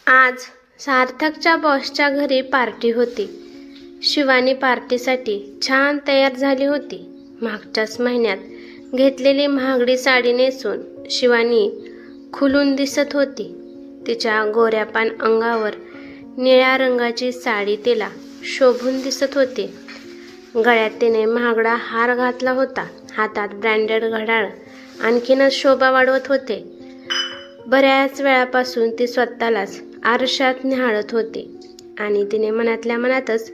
आज सार्थकच्या बॉसच्या घरी पार्टी होती. शिवानी पार्टीसाठी छान तयार झाली होती. मागच्याच महिन्यात घेतलेली महागडी साडी नेसून शिवानी खुलून दिसत होती. तिच्या गोऱ्यापान अंगावर निळ्या रंगाची साडी तिला शोभून दिसत होती. गळ्यात तिने महागडा हार घातला होता. हातात ब्रँडेड घड्याळ आणखीनच शोभा वाढवत होते. बऱ्याच वेळापासून ती स्वतःलाच आरशात निहाळत होती आणि तिने मनातल्या मनातच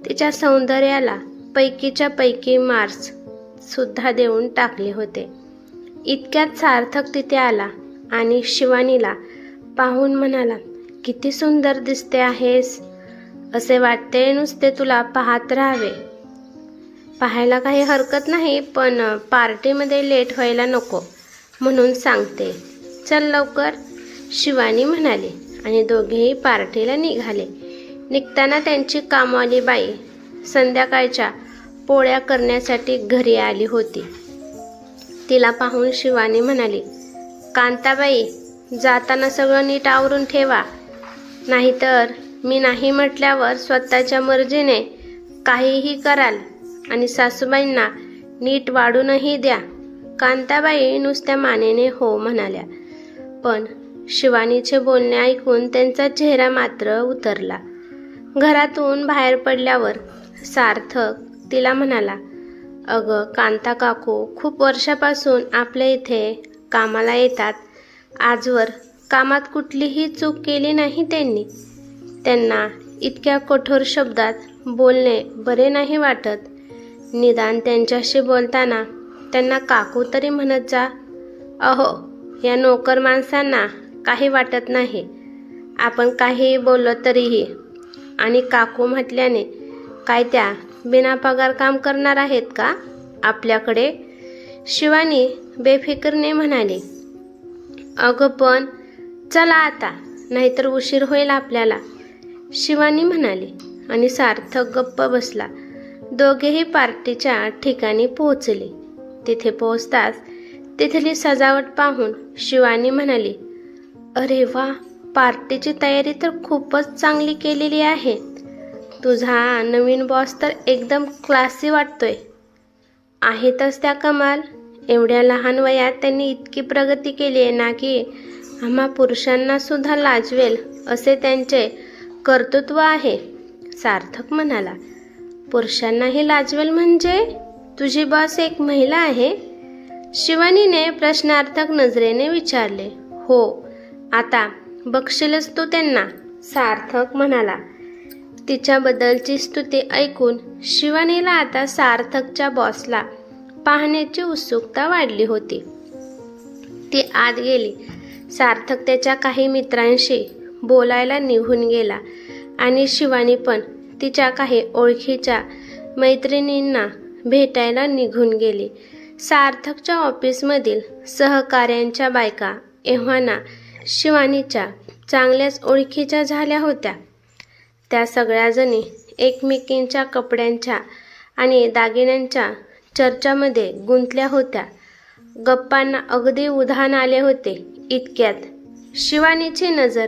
तिच्या सौंदर्याला पैकीच्या पैकी मार्क्स सुद्धा देऊन टाकले होते. इतक्यात सार्थक तिथे आला आणि शिवानीला पाहून म्हणाला, किती सुंदर दिसते आहेस. असे वाटते नुसते तुला पाहत राहावे. पाहायला काही हरकत नाही, पण पार्टीमध्ये लेट व्हायला नको म्हणून सांगते. चल लवकर, शिवानी म्हणाली आणि दोघेही पार्टीला निघाले. निघताना त्यांची कामवाली बाई संध्याकाळच्या पोळ्या करण्यासाठी घरी आली होती. तिला पाहून शिवानी म्हणाली, कांताबाई, जाताना सगळं नीट आवरून ठेवा, नाहीतर मी नाही म्हटल्यावर स्वतःच्या मर्जीने काहीही कराल आणि सासूबाईंना नीट वाढूनही द्या. कांताबाई नुसत्या मानेने हो म्हणाल्या, पण शिवानीचे बोलणे ऐकून त्यांचा चेहरा मात्र उतरला. घरातून बाहेर पडल्यावर सार्थक तिला म्हणाला, अगं कांता काकू खूप वर्षापासून आपल्या इथे कामाला येतात. आजवर कामात कुठलीही चूक केली नाही त्यांनी. त्यांना इतक्या कठोर शब्दात बोलणे बरे नाही वाटत. निदान त्यांच्याशी बोलताना त्यांना काकू तरी म्हणत जा. अहो, या नोकर माणसांना काही वाटत नाही. आपण काही बोललो तरीही. आणि काकू म्हटल्याने काय त्या बिना पगार काम करणार आहेत का आपल्याकडे? शिवानी बेफिकरने म्हणाली, अगं पण चला आता, नाहीतर उशीर होईल आपल्याला, शिवानी म्हणाली आणि सार्थक गप्प बसला. दोघेही पार्टीच्या ठिकाणी पोहोचले. तिथे पोहोचताच तिथली सजावट पाहून शिवानी म्हणाली, अरे वा, पार्टीची तयारी तर खूपच चांगली केलेली आहे. तुझा नवीन बॉस तर एकदम क्लासी वाटतोय. आहेतच त्या कमाल. एवढ्या लहान वयात त्यांनी इतकी प्रगती केली आहे ना की आम्हा पुरुषांना सुद्धा लाजवेल असे त्यांचे कर्तृत्व आहे, सार्थक म्हणाला. पुरुषांनाही लाजवेल म्हणजे? तुझी बॉस एक महिला आहे? शिवानीने प्रश्नार्थक नजरेने विचारले. हो, आता बघशीलच तू त्यांना, सार्थक म्हणाला. तिच्याबद्दलची स्तुती ऐकून शिवानीला आता सार्थकच्या बॉसला पाहण्याची उत्सुकता वाढली होती. ती आत गेली. सार्थक त्याच्या काही मित्रांशी बोलायला निघून गेला आणि शिवानी पण तिच्या काही ओळखीच्या मैत्रिणींना भेटायला निघून गेली. सार्थकच्या ऑफिसमधील सहकाऱ्यांच्या बायका एव्हाना शिवानीच्या चांगल्याच ओळखीच्या झाल्या होत्या. त्या सगळ्याजणी एकमेकींच्या कपड्यांच्या आणि दागिन्यांच्या चर्चामध्ये गुंतल्या होत्या. गप्पांना अगदी उधाण आले होते. इतक्यात शिवानीची नजर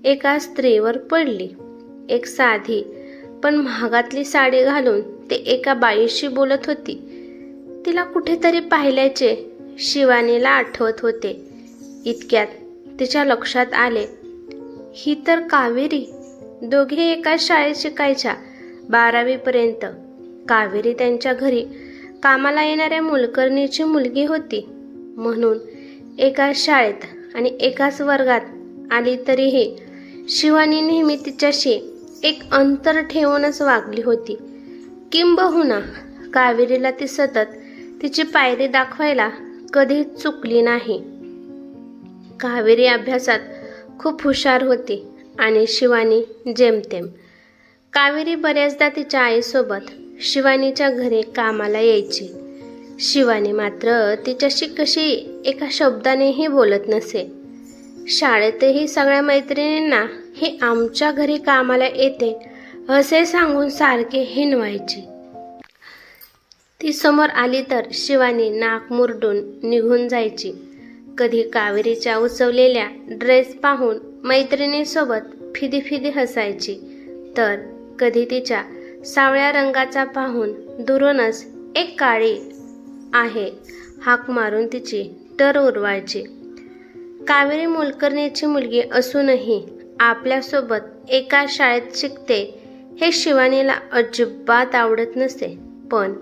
एका स्त्रीवर पडली. एक साधी पण महागातली साडी घालून ते एका बाईशी बोलत होती. तिला कुठेतरी पाहिल्याचे शिवानीला आठवत होते. इतक्यात तिच्या लक्षात आले, ही तर कावेरी. दोघे एकाच शाळेत शिकायच्या, 12वी पर्यंत. कावेरी त्यांच्या घरी कामाला येणाऱ्या मोलकरणीची मुलगी होती. म्हणून एकाच शाळेत आणि एकाच वर्गात आली तरीही शिवानी नेहमी तिच्याशी एक अंतर ठेवूनच वागली होती. किंबहुना कावेरीला ती सतत तिची पायरी दाखवायला कधी चुकली नाही. कावेरी अभ्यासात खूप हुशार होती आणि शिवानी जेमतेम. कावेरी बऱ्याचदा तिच्या आईसोबत शिवानीच्या घरी कामाला यायची. शिवानी मात्र तिच्याशी कशी एका शब्दानेही बोलत नसे. शाळेतही सगळ्या मैत्रिणींना हे आमच्या घरी कामाला येते असे सांगून सारखे हिणवायची. ती समोर आली तर शिवानी नाक मुरडून निघून जायची. कधी कावेरीच्या उचवलेल्या ड्रेस पाहून मैत्रिणीसोबत फिदी फिदी हसायची, तर कधी तिच्या सावळ्या रंगाचा पाहून दुरूनच एक काळी आहे हाक मारून तिची टर उरवायची. कावेरी मोलकरणीची मुलगी असूनही आपल्यासोबत एका शाळेत शिकते हे शिवानीला अजिबात आवडत नसे. पण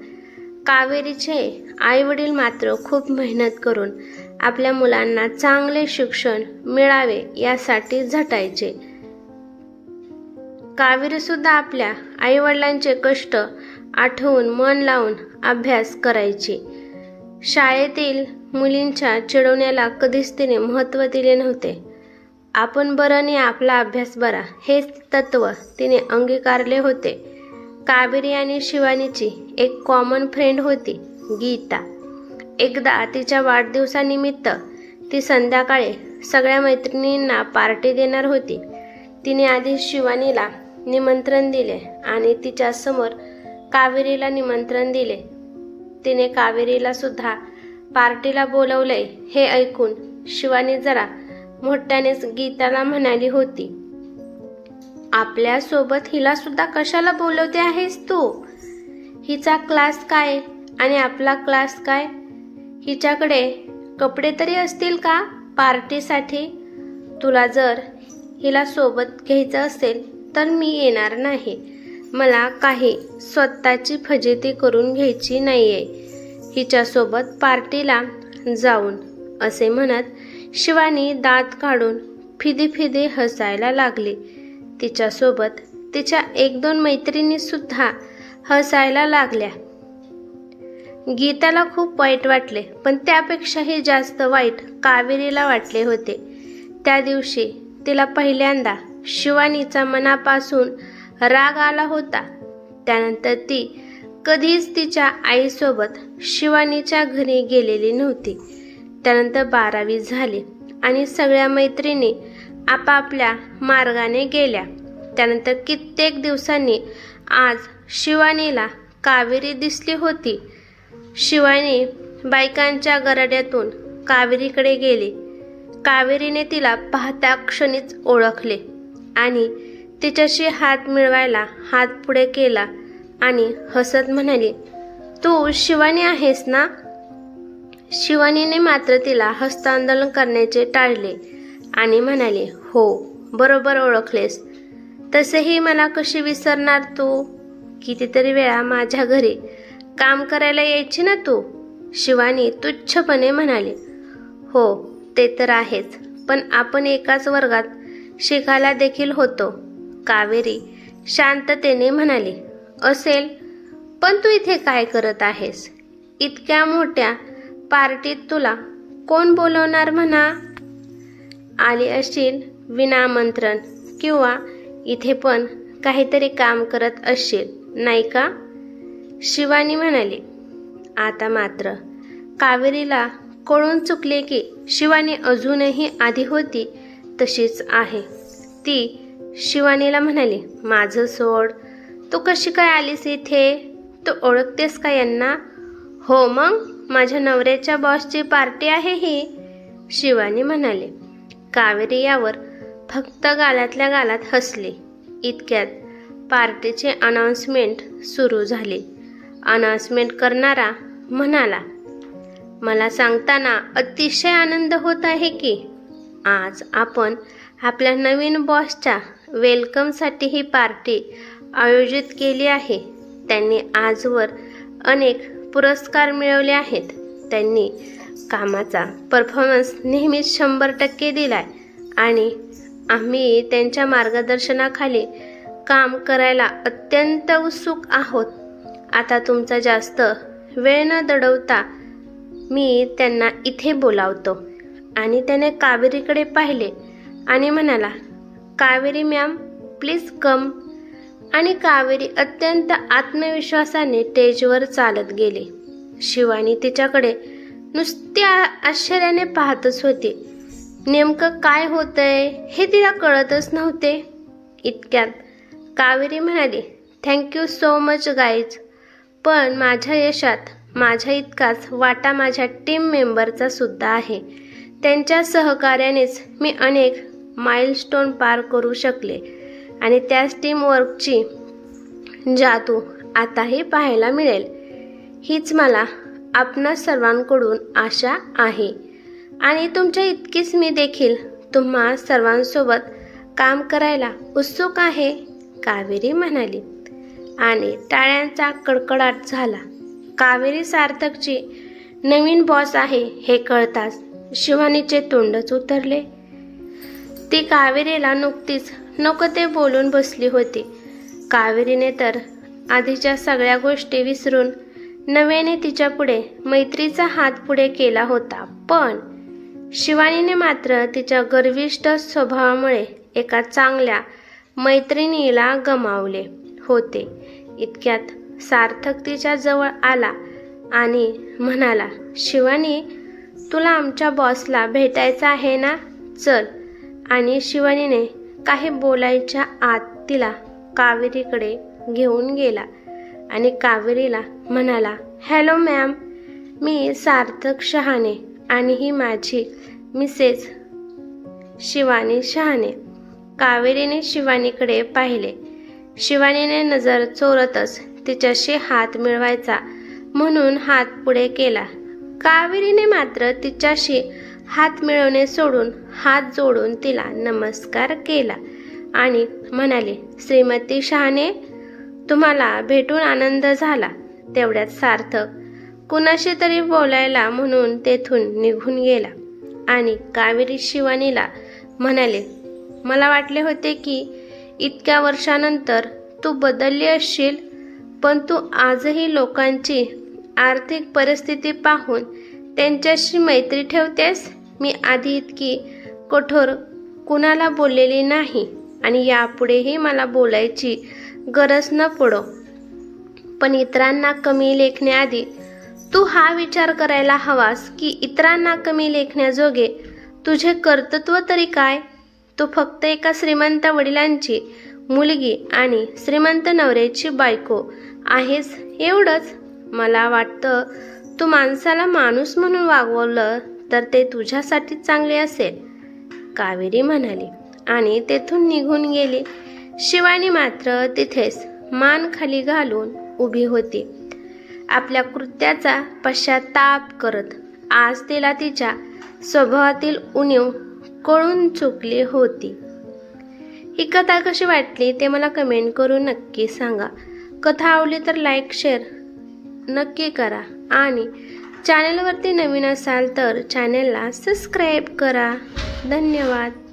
कावेरीचे आईवडील मात्र खूप मेहनत करून आपल्या मुलांना चांगले शिक्षण मिळावे यासाठी झटायचे. कावेरी सुद्धा आपल्या आईवडिलांचे कष्ट आठवून मन लावून अभ्यास करायची. शाळेतील मुलींच्या चिडवण्याला कधीच तिने महत्त्व दिले नव्हते. आपण बरं आणि आपला अभ्यास बरा हेच तत्त्व तिने अंगीकारले होते. कावेरी आणि शिवानीची एक कॉमन फ्रेंड होती, गीता. एकदा तिच्या वाढदिवसानिमित्त ती संध्याकाळी सगळ्या मैत्रिणींना पार्टी देणार होती. तिने आधी शिवानीला निमंत्रण दिले आणि तिच्या समोर कावेरीला निमंत्रण दिले. तिने कावेरीला सुद्धा पार्टीला बोलवले हे ऐकून शिवानी जरा मोठ्यानेच गीताला म्हणाली होती, आपल्यासोबत हिला सुद्धा कशाला बोलवते आहेस तू? हिचा क्लास काय आणि आपला क्लास काय? हिच्याकडे कपडे तरी असतील का पार्टीसाठी? तुला जर हिला सोबत घ्यायचं असेल तर मी येणार नाही. मला काही स्वतःची फजिती करून घ्यायची नाहीये हिच्यासोबत पार्टीला जाऊन, असे म्हणत शिवानी दात काढून फिदी फिदी हसायला लागली. तिच्यासोबत तिच्या 1-2 मैत्रिणी सुद्धा हसायला लागल्या. गीताला खूप वाईट वाटले, पण त्यापेक्षाही जास्त वाईट कावेरीला वाटले होते. त्या दिवशी तिला पहिल्यांदा शिवानीचा मनापासून राग आला होता. त्यानंतर ती कधीच तिच्या आईसोबत शिवानीच्या घरी गेलेली नव्हती. त्यानंतर 12वी झाली आणि सगळ्या मैत्रिणी आपापल्या मार्गाने गेल्या. त्यानंतर कित्येक दिवसांनी आज शिवानीला कावेरी दिसली होती. शिवानी बायकांच्या गराड्यातून कावेरीकडे गेली. कावेरीने तिला पाहता क्षणीच ओळखले आणि तिच्याशी हात मिळवायला हात पुढे केला आणि हसत म्हणाली, तू शिवानी आहेस ना? शिवानीने मात्र तिला हस्तांदोलन करण्याचे टाळले आणि म्हणाले, हो, बरोबर ओळखलेस. तसेही मला कशी विसरणार तू? कितीतरी वेळा माझ्या घरी काम करायला यायची ना तू? शिवानी तुच्छपणे म्हणाली, हो ते तर आहेच, पण आपण एकाच वर्गात शिकायला देखील होतो. कावेरी शांततेने म्हणाली, असेल, पण तू इथे काय करत आहेस? इतक्या मोठ्या पार्टीत तुला कोण बोलवणार म्हणा? आली असशील विनामंत्रण किंवा इथे पण काहीतरी काम करत असशील, नाही का? शिवानी म्हणाली. आता मात्र कावेरीला कळून चुकले की शिवानी अजूनही आधी होती तशीच आहे. ती शिवानीला म्हणाली, माझं सोड, तू कशी काय आलीस इथे? तू ओळखतेस का यांना? हो मग, माझ्या नवऱ्याच्या बॉसची पार्टी आहे ही, शिवानी म्हणाले. कावेरी यावर फक्त गालातल्या गालात हसली. इतक्यात पार्टीचे अनाउन्समेंट सुरू झाले. अनाउन्समेंट करणारा म्हणाला, मला सांगताना अतिशय आनंद होत आहे की आज आपण आपल्या नवीन बॉसच्या वेलकमसाठी ही पार्टी आयोजित केली आहे. त्यांनी आजवर अनेक पुरस्कार मिळवले आहेत. त्यांनी कामाचा परफॉर्मन्स नेहमीच 100% दिलाय आणि आम्ही त्यांच्या मार्गदर्शनाखाली काम करायला अत्यंत उत्सुक आहोत. आता तुमचा जास्त वेळ न दडवता मी त्यांना इथे बोलावतो. आणि त्याने कावेरीकडे पाहिले आणि म्हणाला, कावेरी मॅम, प्लीज कम. आणि कावेरी अत्यंत आत्मविश्वासाने स्टेजवर चालत गेली. शिवानी तिच्याकडे नुसती आश्चर्याने पाहतच होती. नेमकं काय होतंय हे तिला कळतच नव्हते. इतक्यात कावेरी म्हणाली, थँक्यू सो मच गाईज, पण माझ्या यशात माझ्या इतकाच वाटा माझ्या टीम मेंबरचा सुद्धा आहे. त्यांच्या सहकार्यानेच मी अनेक माइलस्टोन पार करू शकले आणि त्याच टीमवर्कची जादू आताही पाहायला मिळेल, हीच मला आपणा सर्वांकडून आशा आहे. आणि तुमच्या इतकीच मी देखील तुम्हा सर्वांसोबत काम करायला उत्सुक आहे, कावेरी म्हणाली. आणि टाळ्यांचा कडकडाट झाला. कावेरी सार्थकची नवीन बॉस आहे हे कळताच शिवानीचे तोंडच उतरले. ती कावेरीला नुकतीच नको ते बोलून बसली होती. कावेरीने तर आधीच्या सगळ्या गोष्टी विसरून नव्याने तिच्या पुढे मैत्रीचा हात पुढे केला होता, पण शिवानीने मात्र तिच्या गर्विष्ठ स्वभावामुळे एका चांगल्या मैत्रिणीला गमावले होते. इतक्यात सार्थक तिच्या जवळ आला आणि म्हणाला, शिवानी, तुला आमच्या बॉसला भेटायचं आहे ना, चल. आणि शिवानीने काही बोलायच्या आत तिला कावेरीकडे घेऊन गेला आणि कावेरीला म्हणाला, हॅलो मॅम, मी सार्थक शहाणे आणि ही माझी मिसेस शिवानी शहाणे. कावेरीने शिवानीकडे पाहिले. शिवानीने नजर चोरतच तिच्याशी हात मिळवायचा म्हणून हात पुढे केला. कावेरीने मात्र तिच्याशी हात मिळवणे सोडून हात जोडून तिला नमस्कार केला आणि म्हणाले, श्रीमती शहाणे, तुम्हाला भेटून आनंद झाला. तेवढ्यात सार्थक कुणाशी तरी बोलायला म्हणून तेथून निघून गेला आणि कावेरी शिवानीला म्हणाले, मला वाटले होते की इतक्या वर्षानंतर तू बदलली असशील, पण तू आजही लोकांची आर्थिक परिस्थिती पाहून त्यांच्याशी मैत्री ठेवतेस. मी आधी इतकी कठोर कुणाला बोललेली नाही आणि यापुढेही मला बोलायची गरज न पडो. पण इतरांना कमी लेखण्याआधी तू हा विचार करायला हवास की इतरांना कमी लेखण्याजोगे तुझे कर्तृत्व तरी काय. तू फक्त एका श्रीमंत वडिलांची मुलगी आणि श्रीमंत नवऱ्याची बायको आहेस, एवढंच. मला वाटतं तू माणसाला माणूस म्हणून वागवलं तर ते तुझ्यासाठी चांगले असेल, कावेरी म्हणाली आणि तेथून निघून गेली. शिवानी मात्र तिथेच मान खाली घालून उभी होती, आपल्या कृत्याचा पश्चाताप करत. आज तिला तिच्या स्वभावातील उणीव कळून चुकली होती. ही कथा कशी वाटली ते मला कमेंट करून नक्की सांगा. कथा आवडली तर लाईक शेअर नक्की करा आणि चॅनलवरती नवीन असाल तर चॅनलला सबस्क्राईब करा. धन्यवाद.